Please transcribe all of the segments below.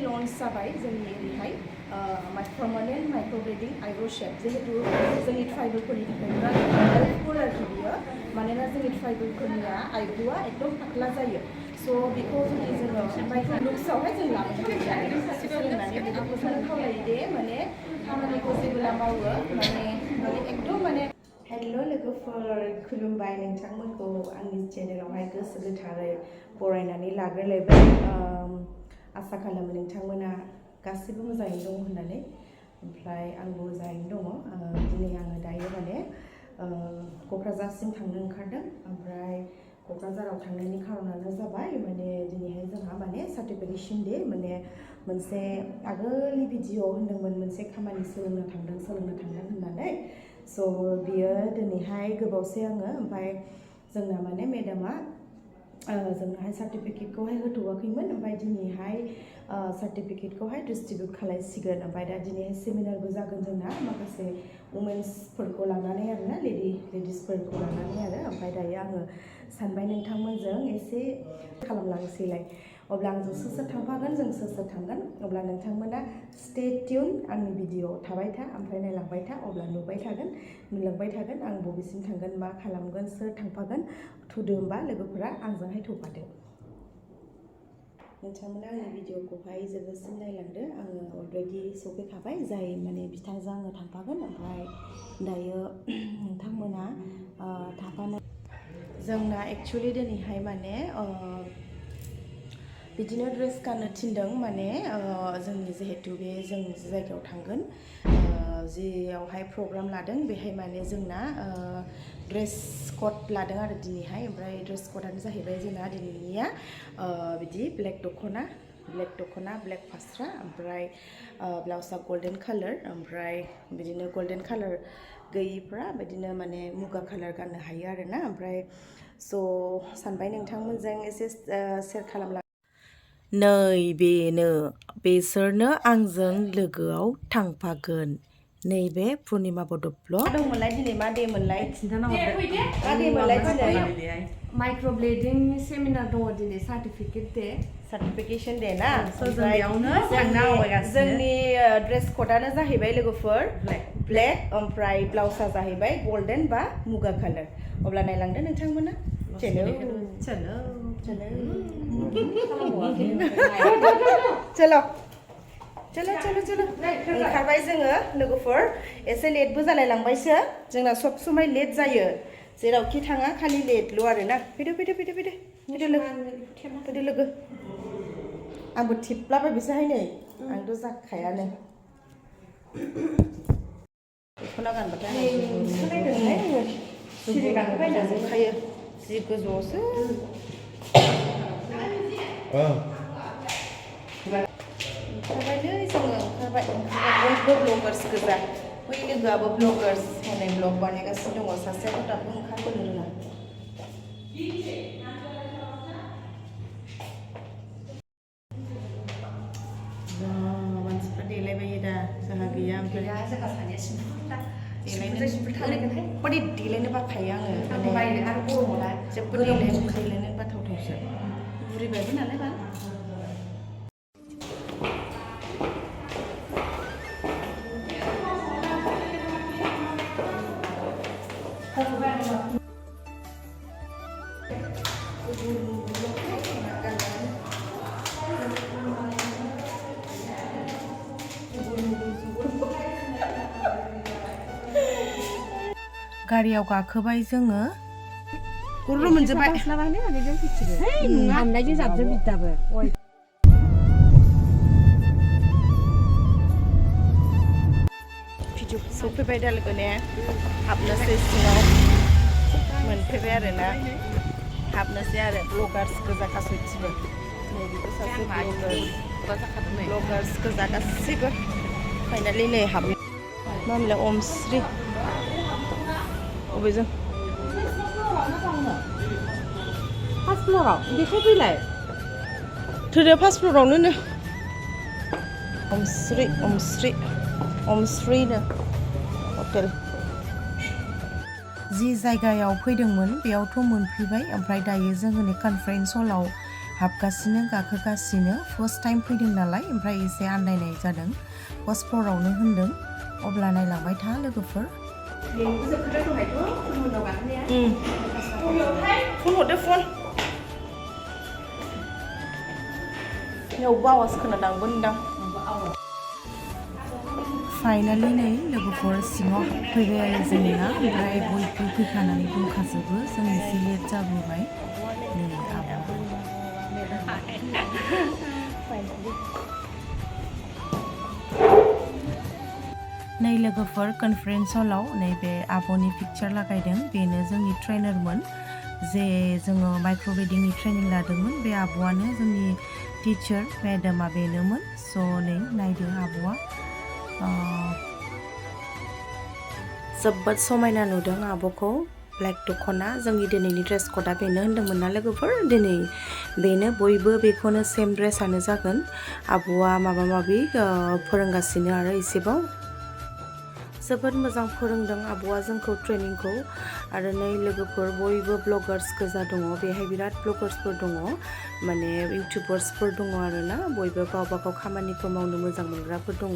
launch जाबाय जोंनि ओरैहाय permanent microblading eyebrow shape जिहेतु जोंनि ट्राइबेलफोरनि थाखाय बिराद हेल्पफुल आरोखि बियो मानोना जोंनि ट्राइबेलफोरनिया आइब्र'आ एकदम पातला जायो स' बेखौ जुदि जोङो माइक्र' लुक्सआवहाय जों लाबोनो हायो सोलोंनानै बेखौ जों खावलायो दे माने खामानिखौ जेब्ला मावो माने एकदम माने हेल' लोगोफोर खुलुमबाय नोंथांमोनखौ आंनि चेनेलावहाय गोसो गोथारै बरायनानै लाग्रोलायबाय आसा खालामो नोंथांमोना गासिबो मोजाङै दं होननानै ओमफ्राय आंबो मोजाङैनो दङ दिनै आङो दायो माने क'क्राझारसिम थांनो ओंखारदों ओमफ्राय क'क्राझाराव थांनायनि खारनानो जाबाय माने दिनैहाय जोंहा माने सार्टिफिकेशन डे माने मोनसे आगोलनि भिडिअ होन्दोंमोन मोनसे खामानि सोलोंनो थांदों होननानै स' बियो दिनैहाय गोबावसै आङो ओमफ्राय जोंना माने मेडामा जोंनोहाय सार्टिफिकेटखौहाय होथ'वाखैमोन ओमफ्राय दिनैहाय सार्टिफिकेटखौहाय डिस्ट्रिबिउट खालायसिगोन ओमफ्राय दा दिनैहाय सेमिनारबो जागोन जोंना माखासे वुमेन्सफोरखौ लानानै आरोना लेडिसफोरखौ लानानै आरो ओमफ्राय दायो आङो सानबाय नोंथांमोनजों एसे खालामलांसैलाय अब्ला आंजों सोर थांफागोन जों सोर थांगोन अब्ला नोंथांमोना स्टे टिउन आंनि भिडिअ थाबाय था ओमफ्राय नायलांबाय था अब्ला नुलांबाय थागोन आं बबेसिम थांगोन मा खालामगोन सोर थांफागोन थुदो होमबा लोगोफोरा आंजोंहाय थफादो नोंथांमोना आंनि भिडिअखौहाय जोबजासिम नायलांदो आङो अलरेडि सफैखाबाय जाय माने बिथांजों आङो थांफागोन ओमफ्राय दायो नोंथांमोना थाफानो जोंना एक्चुअलि दिनैहाय माने बिदिनो ड्रेस गाननो थिनदों माने जोंनि जिहेतु बे जों जायगायाव थांगोन जियावहाय प्रग्राम लादों बेहाय माने जोंना ड्रेस कड लादों आरो दिनैहाय ओमफ्राय ड्रेस कडानो जाहैबाय जोंना दिनैनिया बिदि ब्लेक दख'ना ब्लेक फास्रा ओमफ्राय ब्लाउसआ गल्डेन कालार ओमफ्राय बिदिनो गल्डेन कालार गैयिफ्रा बिदिनो माने मुगा कालार गाननो हायो आरोना ओमफ्राय स' सानबाय नोंथांमोनजों एसे शेयार खालामला बेनो बेसोरनो आंजों लोगोआव थांफागोन नैबे पुर्णिमा बड' ब्लग दंमोनलाय दिनै मा दे मोनलाय दिनै माइक्र'ब्लेडिं सेमिनार दङ दिनै सार्टिफिकेशन दे ना जोंनि ड्रेस कडानो जाहैबाय लोगोफोर ब्लेक ओमफ्राय ब्लाउसआ जाहैबाय गल्डेन बा मुगा कालार अब्ला नायलांदो नोंथांमोना चलो ओंखारबाय जोङो लोगोफोर एसे लेटबो जालाय लांबायसो जोंना सब समाय लेट जायो जेरावखि थाङा खालि लेटल' आरोना फैदो लोगो आंबो थिबलाबायबिसोहाय नै आंथ' जाखायानो दख'ना गानबाथाय जोबखायो जि गोजौआवसो ओंखारबायलै जोङो बयबो ब्लगार्स गोजा बै लोगोआबो ब्लगार्स हनै ब्लग बानायगासिनो दङ सासेयाथ' दाबो ओंखारबोनो रोङा मानसिफ्रा देलायबायो दा जोंहा गैया ओमफ्राय देलायनो बाखायो आङो जेबो देलायनो बाथावथावसो बुरिबायबो नालाय बा गारियाव गाखोबाय जोङो गुरु मोनजोबबाय आमनायजों जाबजों बिदाबो भिडिअ सफैबाय दा लोगो ने हाबनोसै सिङाव मोनफैबाय आरोना हाबनोसै आरो ब्लगार्स गोजा गासैबो नैबेबो सासे ब्लगार्स गोजा गासैबो फाइनालि नै हाब मा होनलाय अमस्रि अबेजों फार्स्ट फ्ल'राव बेखौ फैलाय थोदो फार्स्ट फ्ल'रावनो अमस्रिनो हटेल जि जायगायाव फैदोंमोन बेयावथ' मोनफैबाय ओमफ्राय दायो जोङो नै कनफारेन्स हलाव हाबगासिनो गाखोगासिनो फार्स्ट टाइम फैदों नालाय ओमफ्राय एसे आन्दायनाय जादों फार्स्ट फ्ल'रावनो होनदों अब्ला नायलांबाय था लोगोफोर फन हरदो फन यावबो आवाज खोनादांबो नुदां फाइनालि नै लोगोफोर सिङाव हाबफैबाय आरो जोंनिया ओमफ्राय बयबो फैखानानै दंखाजोबो जों एसे लेट जाबोबाय नै आब' नै लोगोफोर कनफारेन्स हलाव नैबे आब'नि पिक्चार लागायदों बेनो जोंनि ट्रेनारमोन जे जोङो माइक्र'वेडिंनि ट्रेनिं लादोंमोन बे आब'आनो जोंनि टिचार मेडामा बेनोमोन स' नै नायदो आब'आ जोबोद समायना नुदों आब'खौ ब्लेक दख'ना जोंनि दिनैनि ड्रेस क'डआ बेनो होन्दोंमोन ना लोगोफोर दिनै बेनो बयबो बेखौनो सेम ड्रेसानो जागोन आब'आ माबा माबि फोरोंगासिनो आरो एसेबाव जोबोद मोजां फोरोंदों आब'आ जोंखौ ट्रेनिंखौ आरो नै लोगोफोर बयबो ब्लगार्स गोजा दङ बेहाय बिराद ब्लगार्सफोर दङ माने इउटिउबार्सफोर दङ आरोना बयबो गावबा गाव खामानिखौ मावनो मोजां मोनग्राफोर दङ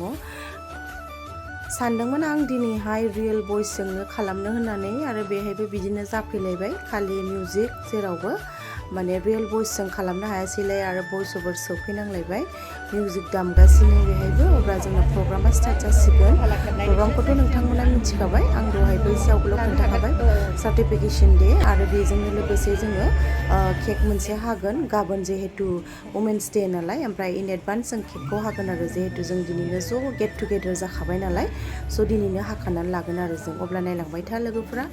सानदोंमोन आं दिनैहाय रियेल भइसजोंनो खालामनो होननानै आरो बेहायबो बिदिनो जाफैलायबाय खालि मिउजिक जेरावबो माने रियेल भइसजों खालामनो हायासैलाय आरो भइस ओभार सोफैनांलायबाय मिउजिक दामगासिनो बेहायबो अब्ला जोंना प्रग्रामा स्टार्ट जासिगोन प्रग्रामखौथ' नोंथांमोना मिथिखाबाय आं दहायबो एसे आवगोलाव खोन्थाखाबाय सार्टिफिकेसन डे आरो बेजोंनो लोगोसे जोङो केक मोनसे हागोन गाबोन जिहेतु वुमेन्स डे नालाय ओमफ्राय इन एडभान्स जों केकखौ हागोन आरो जिहेतु जों दिनैनो ज' गेट टुगेदार जाखाबाय नालाय स' दिनैनो हाखानानै लागोन आरो जों अब्ला नायलांबाय था लोगोफोरा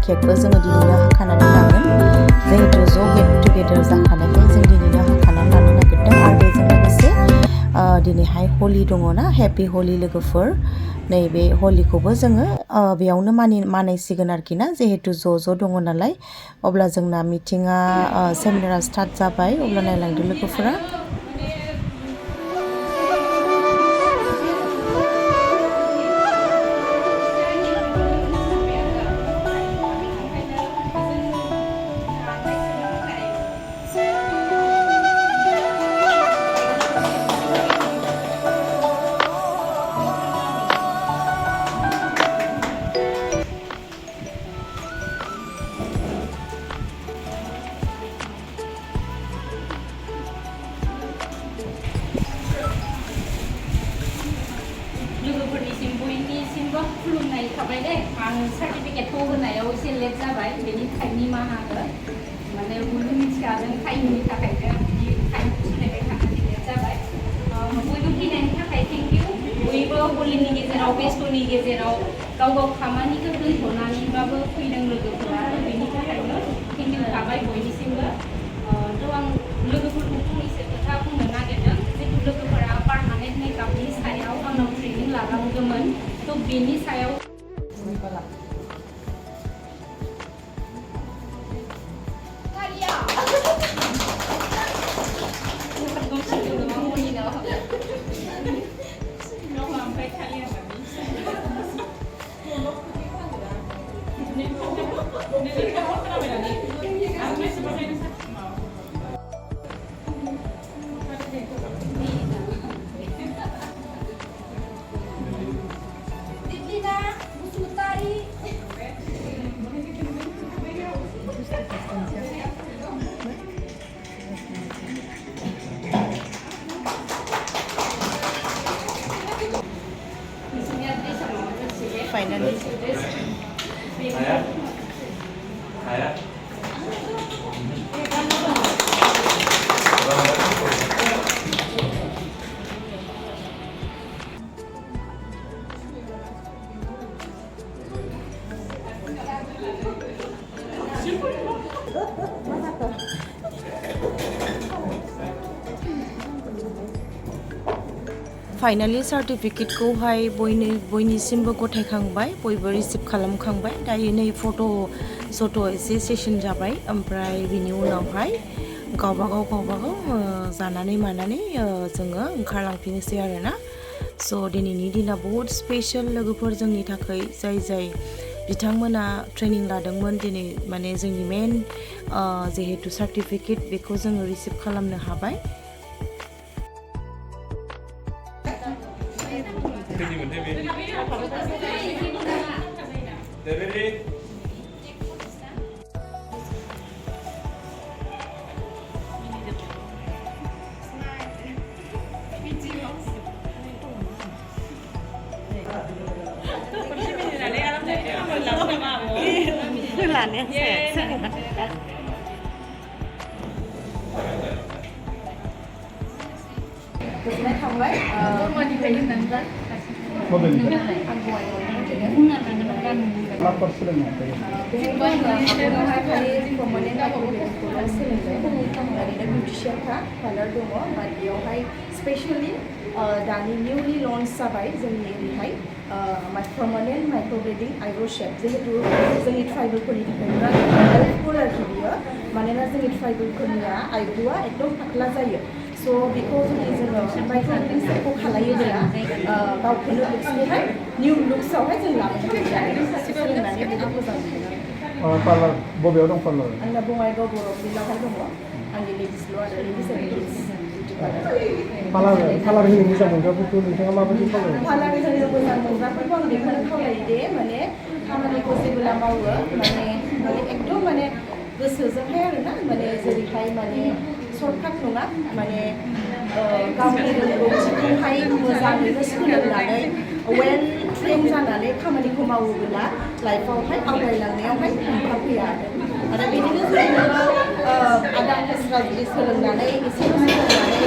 केकबो जोङो दिनैनो हाखानानै लागोन जिहेतु ज' गेट टुगेदार जाखानायखाय जों दिनैनो हाखानानै लानो नागिरदों आरो बेजों लोगोसे दिनैहाय हलि दङ ना हेपि हलि लोगोफोर नैबे हलिखौबो जोङो बेयावनो मानायसिगोन आरोखि ना जिहेतु ज' दङ नालाय अब्ला जोंना मिटिङा सेमिनारा स्टार्ट जाबाय अब्ला नायलांदो लोगोफोरा खुलुमनाय थाबाय दे आं सार्टिफिकेटखौ होनायाव एसे लेट जाबाय बेनि थाखाय निमाहा हो माने बयबो मिथिखादों टाइमनि थाखायनो बिदि टाइमखौ सोलायबाय थानानै लेट जाबाय बयबो फैनायनि थाखाय थेंक इउ बयबो हलिनि गेजेराव बेस्थ'नि गेजेराव गाव खामानिखौ दोनथ'नानैबाबो फैदों लोगोफोरा बेनि थाखायनो थेंक इउ थाबाय बयनिसिमबो थ' आं लोगोफोरखौ फंनैसो खोथा बुंनो नागिरदों जितु लोगोफोरा पार्मानेन्ट मेकआपनि सायाव आंनाव ट्रेनिं लानांगौमोन थ' बेनि सायाव फाइनालि फाइनालि सार्टिफिकेटखौहाय बयनिसिमबो गथायखांबाय बयबो रिसिभ खालामखांबाय दायो नै फट' एसे सेसन जाबाय ओमफ्राय बिनि उनावहाय गावबागाव जानानै मानानै जोङो ओंखारलांफिनोसै आरोना स' दिनैनि दिना बहुत स्पेशल लोगोफोर जोंनि थाखाय जाय बिथांमोना ट्रेनिं लादोंमोन दिनै माने जोंनि मेन जिहेतु सार्टिफिकेट बेखौ जोङो रिसिभ खालामनो हाबाय गोजोननाय थाबाय बिउटिशियानखा पार्लार दङ बेयावहाय स्पेशली दानि निउलि लन्च जाबाय जोंनि ओरैहाय पार्मानेन्ट माइक्र'ब्लेडिं आइब्र' शेप जिहेतु जोंनि ट्राइबेलफोरनि थाखाय बिराद हेल्पफुल आरोखि बियो मानोना जोंनि ट्राइबेलफोरनिया आइब्र'आ एकदम फाख्ला जायो स' बेखौ जुदि जोङो माइक्र'ब्लेडिं शेपखौ खालायोब्ला गावखौनो लुक्सखौहाय निउ लुक्सआवहाय जों लाबोनो हायो सोलोंनानै बिराद मोजां मोनो पार्लार बबेयाव दं पार्लार आंना बङाइगाव बर' बिलावहाय दङ आंनि लेडिसल' आरो लेडिस एन्ड लेडिस पार्लार होनो मोजां मोनग्राफोरखौ नोंथाङा माबायदि खालामो पार्लार होनो मोजां मोनग्राफोरखौ आं बेखौनो खावलायो दे माने खामानिखौ जेब्ला मावो माने एकदम माने गोसोजोंहाय आरोना माने जेरैहाय माने सर्टकाट नङा माने गावनि रोंगौथिखौहाय मोजाङैनो सोलोंनानै वेल ट्रेन जानानै खामानिखौ मावोब्ला लाइफआवहाय आवगायलांनायावहाय हेंथा फैया आरो बिदिनो जुदि नोङो आदा खेस्रा जुदि सोलोंनानै एसे सोलोंनानै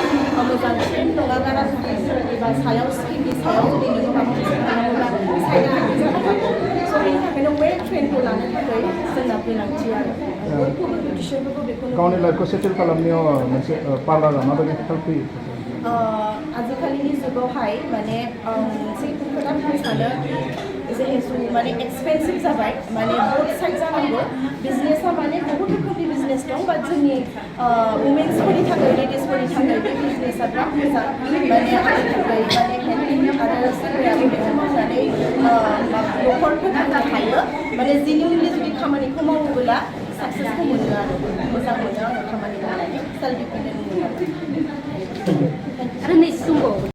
मोजां ट्रेन नङाब्ला जुदि एबा सायाव स्किननि सायाव जुदि नोङो माबा मोनसे खालामोब्ला साइड इफेक्ट जानो हागौ स' बेनि थाखायनो वेल ट्रेनखौ लानो थाखाय जोंना गोनांथि आरो बयखौबो बिउटिशियानफोरखौ बेखौनो गावनि लाइफखौ सेटेल खालामनायाव मोनसे पार्लारा माबायदि हेल्प होयो आजिखालिनि जुगावहाय माने मोनसे खोथा बुंनो सानो जिहेतु माने एक्सपेन्सिभ जाबाय माने बोथ साइड जानांगौ बिजनेसा माने बहुत रोखोमनि बिजनेस दं बाट जोंनि वुमेन्सफोरनि थाखाय लेडिसफोरनि थाखाय बे बिजनेसा बिराद मोजां माने आंनि थाखाय माने हेल्प आरो सोरबायाबो बेखौ मावनानै न'खर फोथांनो हायो माने जेनिउनलि जुदि खामानिखौ मावोब्ला साक्सेसखौ मोनो आरो मोजां मोनो आङो खामानि मावनानै सेल्फ डिपेन्डेन्ट मोनो